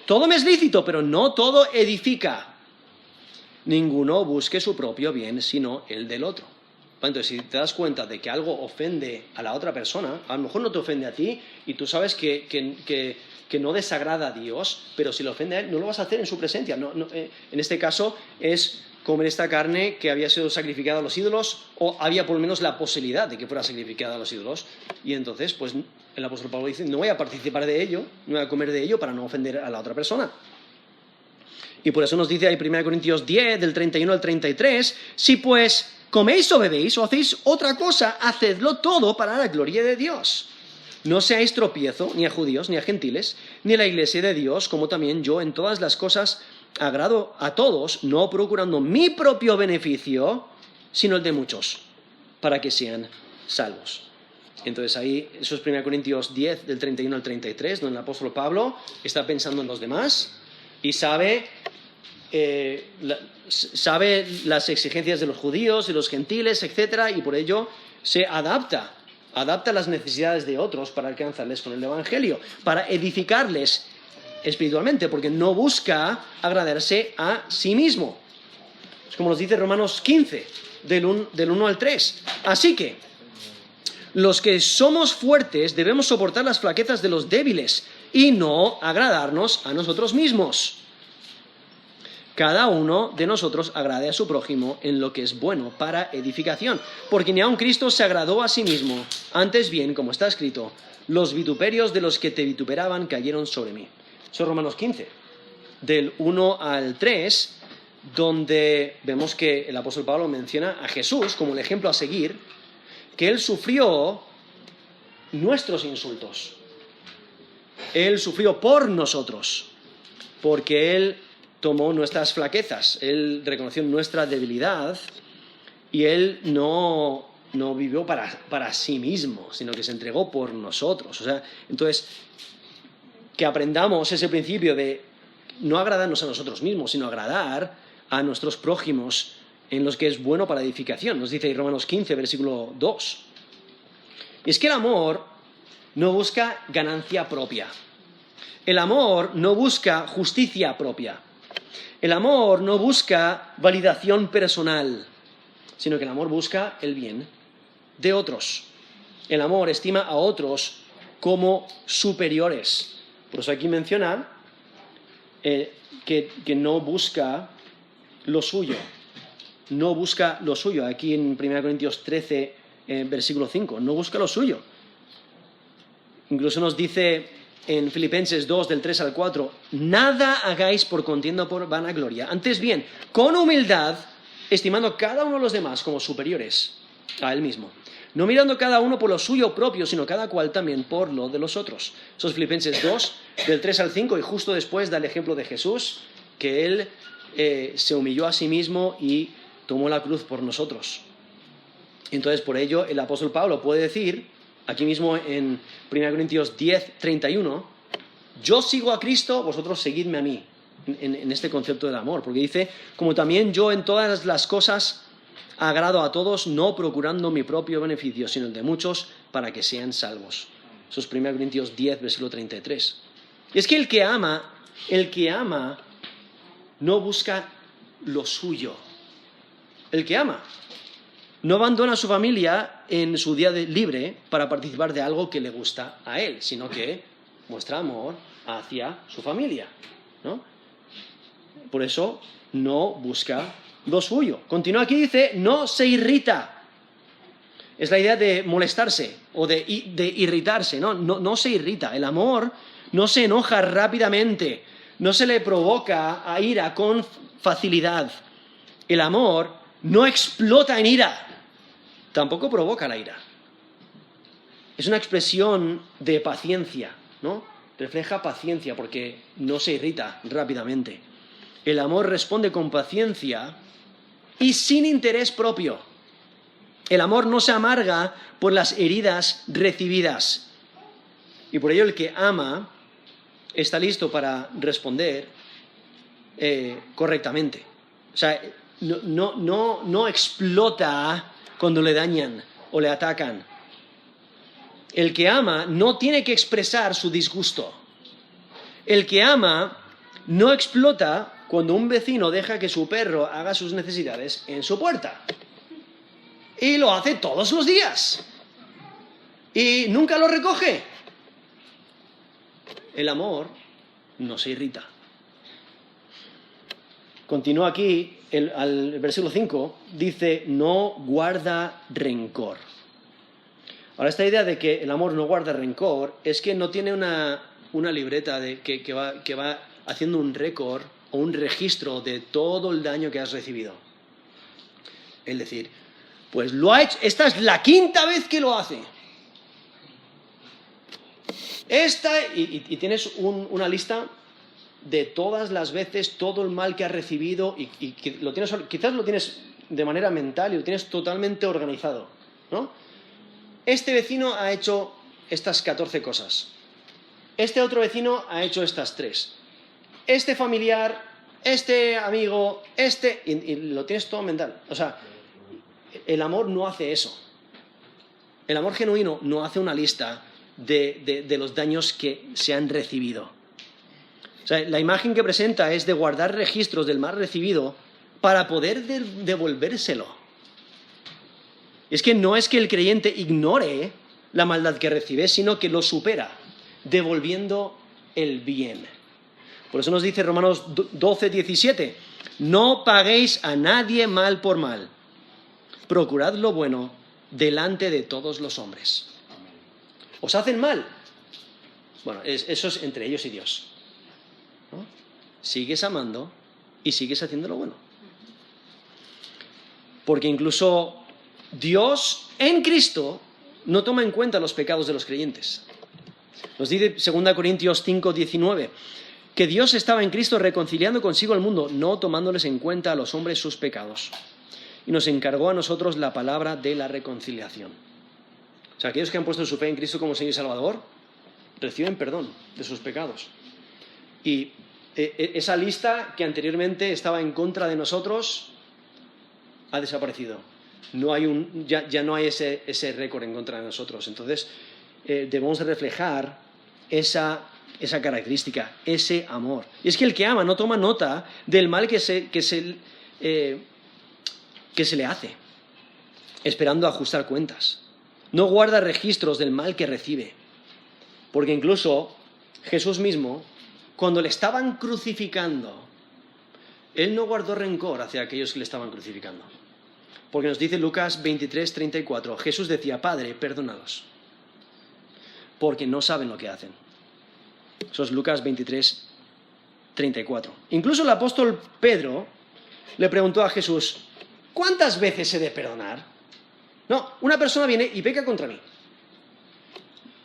Todo me es lícito, pero no todo edifica. Ninguno busque su propio bien, sino el del otro. Entonces, si te das cuenta de que algo ofende a la otra persona, a lo mejor no te ofende a ti, y tú sabes que no desagrada a Dios, pero si lo ofende a él, no lo vas a hacer en su presencia. En este caso es comer esta carne que había sido sacrificada a los ídolos, o había por lo menos la posibilidad de que fuera sacrificada a los ídolos. Y entonces, pues el apóstol Pablo dice, no voy a participar de ello, no voy a comer de ello para no ofender a la otra persona. Y por eso nos dice ahí 1 Corintios 10, del 31 al 33, si pues coméis o bebéis o hacéis otra cosa, hacedlo todo para la gloria de Dios. No seáis tropiezo ni a judíos, ni a gentiles, ni a la iglesia de Dios, como también yo en todas las cosas agrado a todos, no procurando mi propio beneficio, sino el de muchos, para que sean salvos. Entonces ahí, eso es 1 Corintios 10, del 31 al 33, donde el apóstol Pablo está pensando en los demás y sabe las exigencias de los judíos y los gentiles, etc., y por ello se adapta a las necesidades de otros para alcanzarles con el Evangelio, para edificarles espiritualmente, porque no busca agradarse a sí mismo. Es como nos dice Romanos 15, del 1 al 3. Así que, los que somos fuertes debemos soportar las flaquezas de los débiles y no agradarnos a nosotros mismos. Cada uno de nosotros agrade a su prójimo en lo que es bueno para edificación, porque ni aun Cristo se agradó a sí mismo, antes bien, como está escrito, los vituperios de los que te vituperaban cayeron sobre mí. Eso es Romanos 15, del 1 al 3, donde vemos que el apóstol Pablo menciona a Jesús como el ejemplo a seguir, que él sufrió nuestros insultos. Él sufrió por nosotros. porque Él tomó nuestras flaquezas, Él reconoció nuestra debilidad y Él no vivió para sí mismo, sino que se entregó por nosotros. O sea, entonces, que aprendamos ese principio de no agradarnos a nosotros mismos, sino agradar a nuestros prójimos en los que es bueno para edificación. Nos dice Romanos 15, versículo 2. Y es que el amor no busca ganancia propia. El amor no busca justicia propia. El amor no busca validación personal, sino que el amor busca el bien de otros. El amor estima a otros como superiores. Por eso aquí menciona que no busca lo suyo. No busca lo suyo. Aquí en 1 Corintios 13, versículo 5. No busca lo suyo. Incluso nos dice en Filipenses 2, del 3 al 4, nada hagáis por contienda o por vanagloria. Antes bien, con humildad, estimando cada uno de los demás como superiores a él mismo. No mirando cada uno por lo suyo propio, sino cada cual también por lo de los otros. Eso es Filipenses 2, del 3 al 5, y justo después da el ejemplo de Jesús, que Él se humilló a sí mismo y tomó la cruz por nosotros. Entonces, por ello, el apóstol Pablo puede decir, aquí mismo en 1 Corintios 10, 31, yo sigo a Cristo, vosotros seguidme a mí, en este concepto del amor, porque dice, como también yo en todas las cosas agrado a todos, no procurando mi propio beneficio, sino el de muchos, para que sean salvos. Eso es 1 Corintios 10, versículo 33. Y es que el que ama no busca lo suyo. El que ama no abandona a su familia en su día libre para participar de algo que le gusta a él, sino que muestra amor hacia su familia, ¿no? Por eso no busca lo suyo. Continúa aquí, dice, no se irrita. Es la idea de molestarse o de irritarse, ¿no? No se irrita. El amor no se enoja rápidamente, no se le provoca a ira con facilidad. El amor no explota en ira, tampoco provoca la ira. Es una expresión de paciencia, ¿no? Refleja paciencia porque no se irrita rápidamente. El amor responde con paciencia y sin interés propio. El amor no se amarga por las heridas recibidas. Y por ello el que ama está listo para responder correctamente. O sea, no explota cuando le dañan o le atacan. El que ama no tiene que expresar su disgusto. El que ama no explota cuando un vecino deja que su perro haga sus necesidades en su puerta. Y lo hace todos los días. Y nunca lo recoge. El amor no se irrita. Continúa aquí, al versículo 5, dice, no guarda rencor. Ahora, esta idea de que el amor no guarda rencor es que no tiene una libreta que va haciendo un récord o un registro de todo el daño que has recibido. Es decir, pues lo ha hecho, esta es la quinta vez que lo hace. Y tienes una lista de todas las veces, todo el mal que has recibido y que quizás lo tienes de manera mental y lo tienes totalmente organizado, ¿no? Este vecino ha hecho estas 14 cosas. Este otro vecino ha hecho estas 3. Este familiar, este amigo, y lo tienes todo mental. O sea, el amor no hace eso. El amor genuino no hace una lista de los daños que se han recibido. O sea, la imagen que presenta es de guardar registros del mal recibido para poder devolvérselo. Es que no es que el creyente ignore la maldad que recibe, sino que lo supera, devolviendo el bien. Por eso nos dice Romanos 12, 17, no paguéis a nadie mal por mal, procurad lo bueno delante de todos los hombres. ¿Os hacen mal? Bueno, eso es entre ellos y Dios, ¿no? Sigues amando y sigues haciendo lo bueno. Porque incluso Dios en Cristo no toma en cuenta los pecados de los creyentes. Nos dice 2 Corintios 5, 19, que Dios estaba en Cristo reconciliando consigo al mundo, no tomándoles en cuenta a los hombres sus pecados. Y nos encargó a nosotros la palabra de la reconciliación. O sea, aquellos que han puesto su fe en Cristo como Señor y Salvador, reciben perdón de sus pecados. Y esa lista que anteriormente estaba en contra de nosotros ha desaparecido. Ya no hay ese récord en contra de nosotros. Entonces, debemos de reflejar esa característica, ese amor. Y es que el que ama no toma nota del mal que se le hace, esperando ajustar cuentas. No guarda registros del mal que recibe. Porque incluso Jesús mismo, cuando le estaban crucificando, Él no guardó rencor hacia aquellos que le estaban crucificando. Porque nos dice Lucas 23:34, Jesús decía, Padre, perdónalos, porque no saben lo que hacen. Eso es Lucas 23:34. Incluso el apóstol Pedro le preguntó a Jesús, ¿cuántas veces he de perdonar? No, una persona viene y peca contra mí.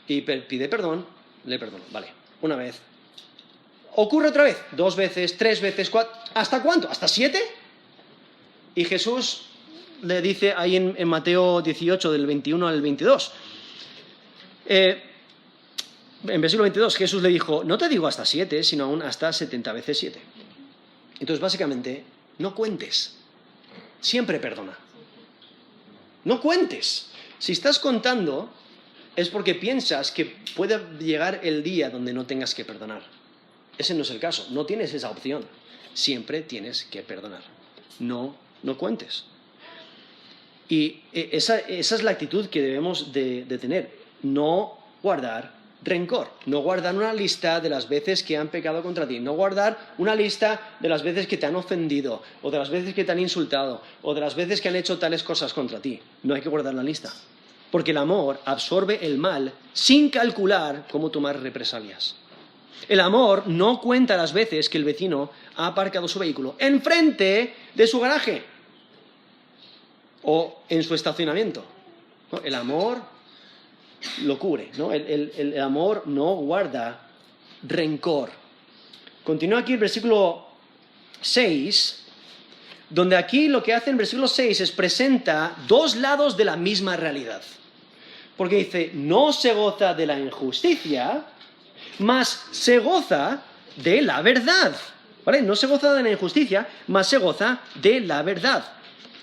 Y pide perdón, le perdono. Vale, una vez. ¿Ocurre otra vez? 2 veces, 3 veces, 4. ¿Hasta cuánto? ¿Hasta 7? Y Jesús le dice ahí en Mateo 18, del 21 al 22. En versículo 22, Jesús le dijo, no te digo hasta 7, sino aún hasta 70 veces 7. Entonces, básicamente, no cuentes. Siempre perdona. No cuentes. Si estás contando, es porque piensas que puede llegar el día donde no tengas que perdonar. Ese no es el caso. No tienes esa opción. Siempre tienes que perdonar. No cuentes. Y esa es la actitud que debemos de tener. No guardar rencor. No guardar una lista de las veces que han pecado contra ti. No guardar una lista de las veces que te han ofendido, o de las veces que te han insultado, o de las veces que han hecho tales cosas contra ti. No hay que guardar la lista. Porque el amor absorbe el mal sin calcular cómo tomar represalias. El amor no cuenta las veces que el vecino ha aparcado su vehículo enfrente de su garaje o en su estacionamiento. ¿No? El amor lo cubre, ¿no? El amor no guarda rencor. Continúa aquí el versículo 6, donde aquí lo que hace en versículo 6 es presenta 2 lados de la misma realidad. Porque dice, no se goza de la injusticia, mas se goza de la verdad. ¿Vale? No se goza de la injusticia, mas se goza de la verdad.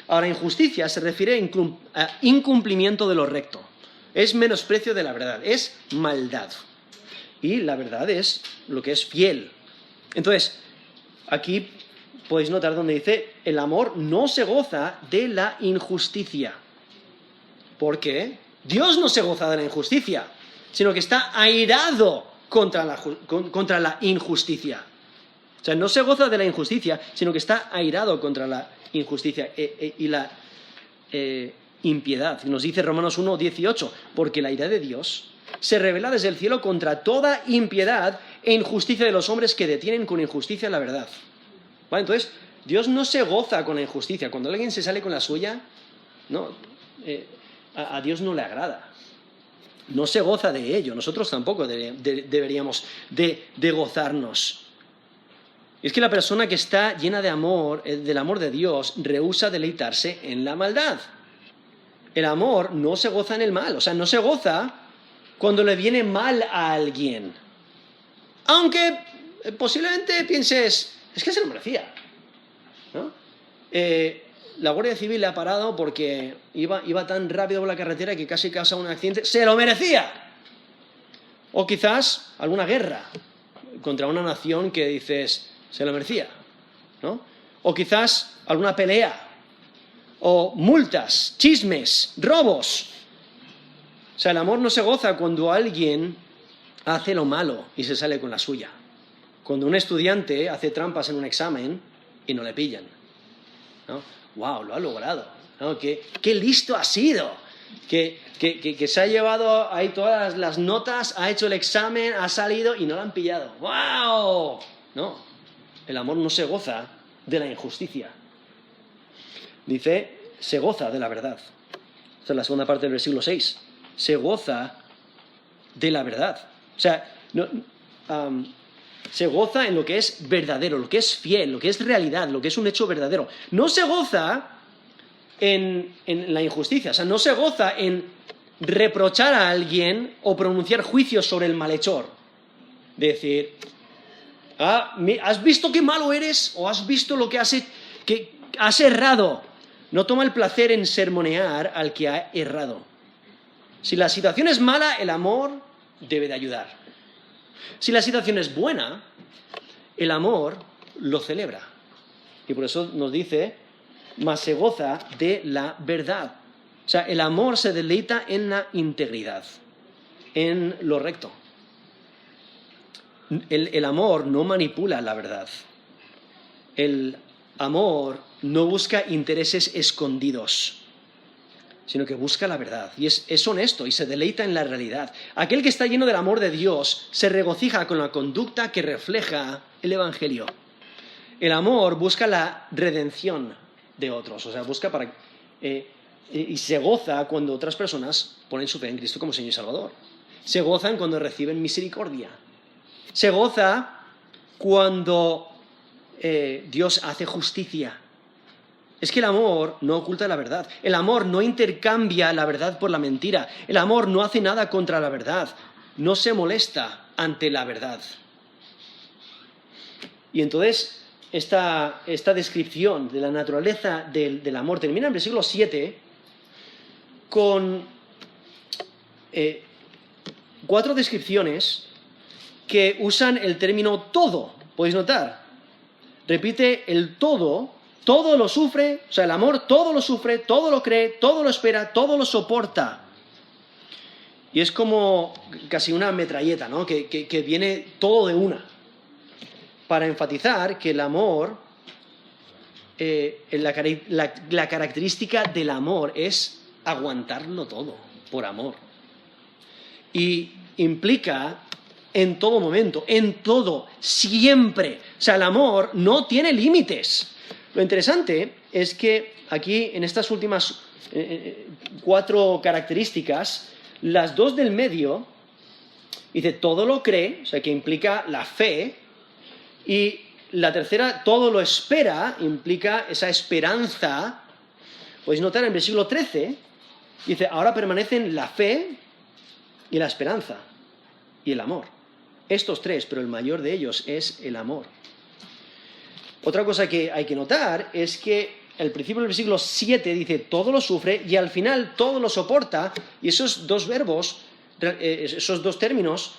Ahora, injusticia se refiere a incumplimiento de lo recto. Es menosprecio de la verdad, es maldad. Y la verdad es lo que es fiel. Entonces, aquí podéis notar donde dice, el amor no se goza de la injusticia. ¿Por qué? Dios no se goza de la injusticia, sino que está airado contra la injusticia. O sea, no se goza de la injusticia, sino que está airado contra la injusticia y la impiedad. Nos dice Romanos 1:18, porque la ira de Dios se revela desde el cielo contra toda impiedad e injusticia de los hombres que detienen con injusticia la verdad. ¿Vale? Entonces, Dios no se goza con la injusticia. Cuando alguien se sale con la suya, no, a Dios no le agrada. No se goza de ello. Nosotros tampoco deberíamos de gozarnos. Es que la persona que está llena de amor, del amor de Dios, rehúsa deleitarse en la maldad. El amor no se goza en el mal. O sea, no se goza cuando le viene mal a alguien. Aunque posiblemente pienses, es que se lo merecía, ¿no? La Guardia Civil le ha parado porque iba tan rápido por la carretera que casi causa un accidente. ¡Se lo merecía! O quizás alguna guerra contra una nación que dices, se lo merecía, ¿no? O quizás alguna pelea, o multas, chismes, robos. O sea, el amor no se goza cuando alguien hace lo malo y se sale con la suya. Cuando un estudiante hace trampas en un examen y no le pillan, ¿no? ¡Wow! Lo ha logrado, ¿no? ¡Qué listo ha sido! Que se ha llevado ahí todas las notas, ha hecho el examen, ha salido y no lo han pillado. ¡Wow! No, el amor no se goza de la injusticia. Dice, se goza de la verdad. Esta es la segunda parte del versículo 6. Se goza de la verdad. O sea, Se goza en lo que es verdadero, lo que es fiel, lo que es realidad, lo que es un hecho verdadero. No se goza en la injusticia, o sea, no se goza en reprochar a alguien o pronunciar juicios sobre el malhechor. De decir, ¿has visto qué malo eres? ¿O has visto lo que has errado? No toma el placer en sermonear al que ha errado. Si la situación es mala, el amor debe de ayudar. Si la situación es buena, el amor lo celebra. Y por eso nos dice, mas se goza de la verdad. O sea, el amor se deleita en la integridad, en lo recto. El amor no manipula la verdad. El amor no busca intereses escondidos, sino que busca la verdad. Y es honesto y se deleita en la realidad. Aquel que está lleno del amor de Dios se regocija con la conducta que refleja el Evangelio. El amor busca la redención de otros, o sea, busca para... y se goza cuando otras personas ponen su fe en Cristo como Señor y Salvador. Se gozan cuando reciben misericordia. Se goza cuando Dios hace justicia. Es que el amor no oculta la verdad. El amor no intercambia la verdad por la mentira. El amor no hace nada contra la verdad. No se molesta ante la verdad. Y entonces, esta descripción de la naturaleza del amor termina en el versículo 7 con 4 descripciones que usan el término todo. ¿Podéis notar? Repite el todo lo sufre, o sea, el amor todo lo sufre, todo lo cree, todo lo espera, todo lo soporta. Y es como casi una metralleta, ¿no? Que viene todo de una. Para enfatizar que el amor, la característica del amor es aguantarlo todo por amor. Y implica en todo momento, en todo, siempre. O sea, el amor no tiene límites. Lo interesante es que aquí, en estas últimas 4 características, las 2 del medio, dice todo lo cree, o sea, que implica la fe, y la tercera, todo lo espera, implica esa esperanza. Podéis notar en el versículo 13, dice, ahora permanecen la fe y la esperanza y el amor. Estos 3, pero el mayor de ellos es el amor. Otra cosa que hay que notar es que al principio del versículo 7 dice todo lo sufre y al final todo lo soporta, y esos 2 verbos, esos 2 términos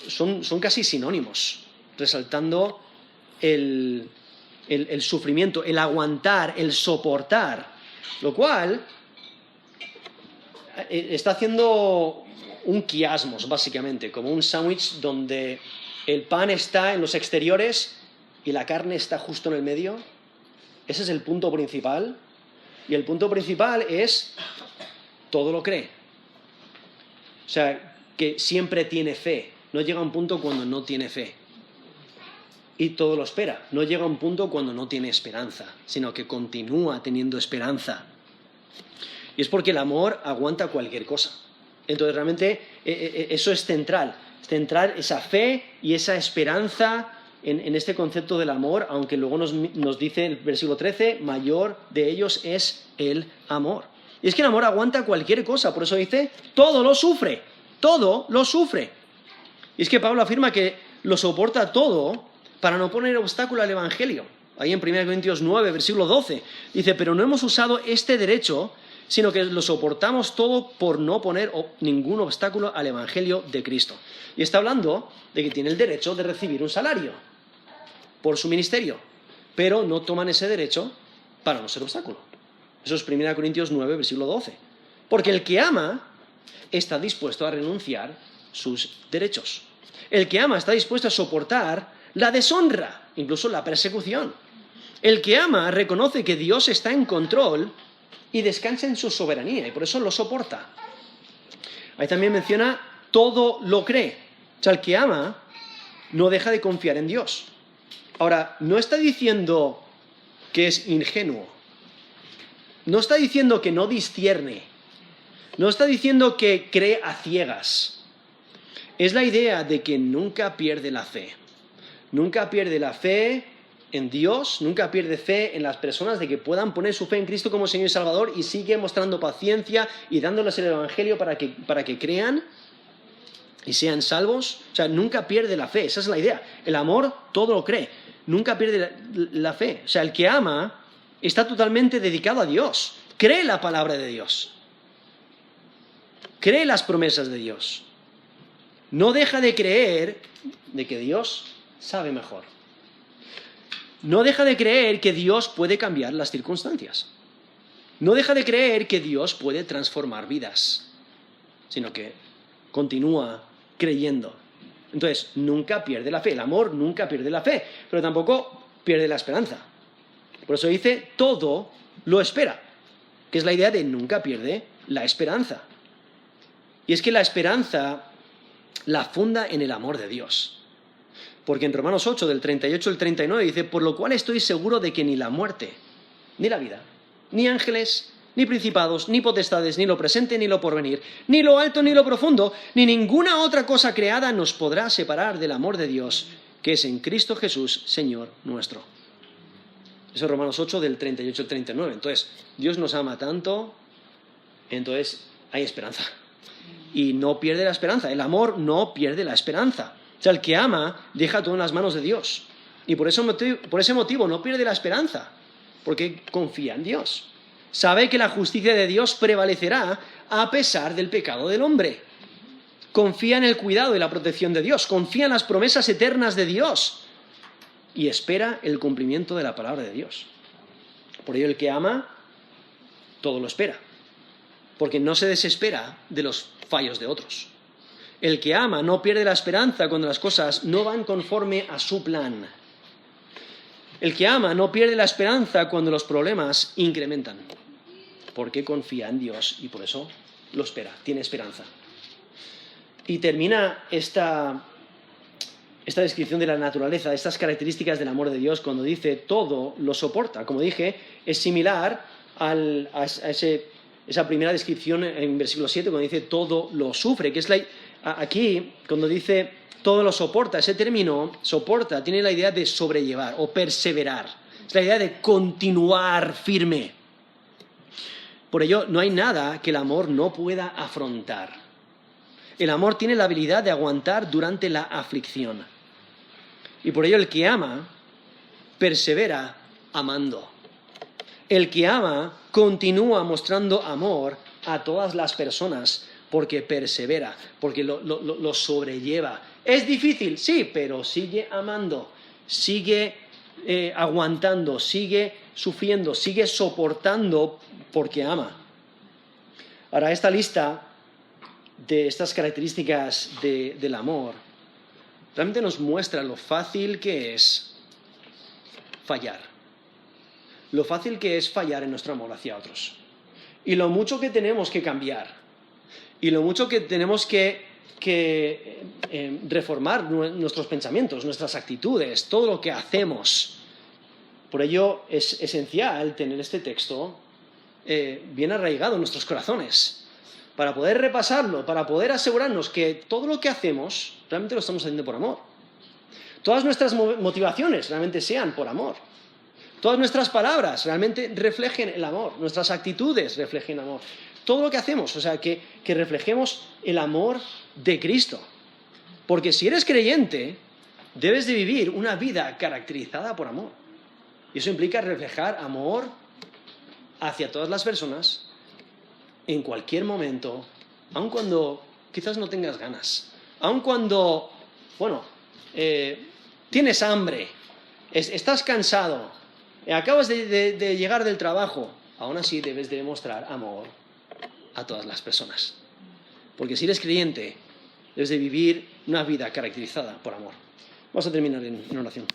son casi sinónimos, resaltando el sufrimiento, el aguantar, el soportar, lo cual está haciendo un quiasmos, básicamente, como un sándwich donde el pan está en los exteriores y la carne está justo en el medio. Ese es el punto principal. Y el punto principal es todo lo cree. O sea, que siempre tiene fe. No llega a un punto cuando no tiene fe. Y todo lo espera. No llega a un punto cuando no tiene esperanza, sino que continúa teniendo esperanza. Y es porque el amor aguanta cualquier cosa. Entonces realmente eso es central. Centrar esa fe y esa esperanza en este concepto del amor, aunque luego nos dice el versículo 13, mayor de ellos es el amor. Y es que el amor aguanta cualquier cosa, por eso dice, todo lo sufre, todo lo sufre. Y es que Pablo afirma que lo soporta todo para no poner obstáculo al Evangelio. Ahí en 1 Corintios 9, versículo 12, dice, pero no hemos usado este derecho, sino que lo soportamos todo por no poner ningún obstáculo al Evangelio de Cristo. Y está hablando de que tiene el derecho de recibir un salario por su ministerio, pero no toman ese derecho para no ser obstáculo. Eso es 1 Corintios 9, versículo 12. Porque el que ama está dispuesto a renunciar sus derechos. El que ama está dispuesto a soportar la deshonra, incluso la persecución. El que ama reconoce que Dios está en control y descansa en su soberanía, y por eso lo soporta. Ahí también menciona todo lo cree. O sea, el que ama no deja de confiar en Dios. Ahora, no está diciendo que es ingenuo. No está diciendo que no discierne. No está diciendo que cree a ciegas. Es la idea de que nunca pierde la fe. Nunca pierde la fe en Dios, nunca pierde fe en las personas de que puedan poner su fe en Cristo como Señor y Salvador y sigue mostrando paciencia y dándoles el Evangelio para que crean y sean salvos. O sea, nunca pierde la fe, esa es la idea. El amor todo lo cree, nunca pierde la fe. O sea, el que ama está totalmente dedicado a Dios, cree la palabra de Dios, cree las promesas de Dios. No deja de creer de que Dios sabe mejor. No deja de creer que Dios puede cambiar las circunstancias. No deja de creer que Dios puede transformar vidas, sino que continúa creyendo. Entonces, nunca pierde la fe. El amor nunca pierde la fe, pero tampoco pierde la esperanza. Por eso dice, todo lo espera, que es la idea de nunca pierde la esperanza. Y es que la esperanza la funda en el amor de Dios. Porque en Romanos 8, del 38 al 39, dice, por lo cual estoy seguro de que ni la muerte, ni la vida, ni ángeles, ni principados, ni potestades, ni lo presente, ni lo porvenir, ni lo alto, ni lo profundo, ni ninguna otra cosa creada nos podrá separar del amor de Dios, que es en Cristo Jesús, Señor nuestro. Eso es Romanos 8, del 38 al 39. Entonces, Dios nos ama tanto, entonces hay esperanza. Y no pierde la esperanza. El amor no pierde la esperanza. O sea, el que ama deja todo en las manos de Dios. Y por ese motivo no pierde la esperanza, porque confía en Dios. Sabe que la justicia de Dios prevalecerá a pesar del pecado del hombre. Confía en el cuidado y la protección de Dios. Confía en las promesas eternas de Dios. Y espera el cumplimiento de la palabra de Dios. Por ello, el que ama, todo lo espera. Porque no se desespera de los fallos de otros. El que ama no pierde la esperanza cuando las cosas no van conforme a su plan. El que ama no pierde la esperanza cuando los problemas incrementan. Porque confía en Dios y por eso lo espera, tiene esperanza. Y termina esta descripción de la naturaleza, estas características del amor de Dios, cuando dice todo lo soporta. Como dije, es similar a esa primera descripción en versículo 7, cuando dice todo lo sufre, que es aquí, cuando dice todo lo soporta, ese término soporta tiene la idea de sobrellevar o perseverar. Es la idea de continuar firme. Por ello, no hay nada que el amor no pueda afrontar. El amor tiene la habilidad de aguantar durante la aflicción. Y por ello el que ama, persevera amando. El que ama continúa mostrando amor a todas las personas porque persevera, porque lo sobrelleva. ¿Es difícil? Sí, pero sigue amando, sigue aguantando, sigue sufriendo, sigue soportando porque ama. Ahora, esta lista de estas características del amor realmente nos muestra lo fácil que es fallar. Lo fácil que es fallar en nuestro amor hacia otros. Y lo mucho que tenemos que cambiar. Y lo mucho que tenemos que reformar nuestros pensamientos, nuestras actitudes, todo lo que hacemos. Por ello es esencial tener este texto bien arraigado en nuestros corazones, para poder repasarlo, para poder asegurarnos que todo lo que hacemos realmente lo estamos haciendo por amor. Todas nuestras motivaciones realmente sean por amor. Todas nuestras palabras realmente reflejen el amor, nuestras actitudes reflejen amor. Todo lo que hacemos, o sea, que reflejemos el amor de Cristo. Porque si eres creyente, debes de vivir una vida caracterizada por amor. Y eso implica reflejar amor hacia todas las personas, en cualquier momento, aun cuando quizás no tengas ganas, aun cuando, tienes hambre, estás cansado, acabas de llegar del trabajo, aún así debes de demostrar amor a todas las personas. Porque si eres creyente, debes de vivir una vida caracterizada por amor. Vamos a terminar en oración.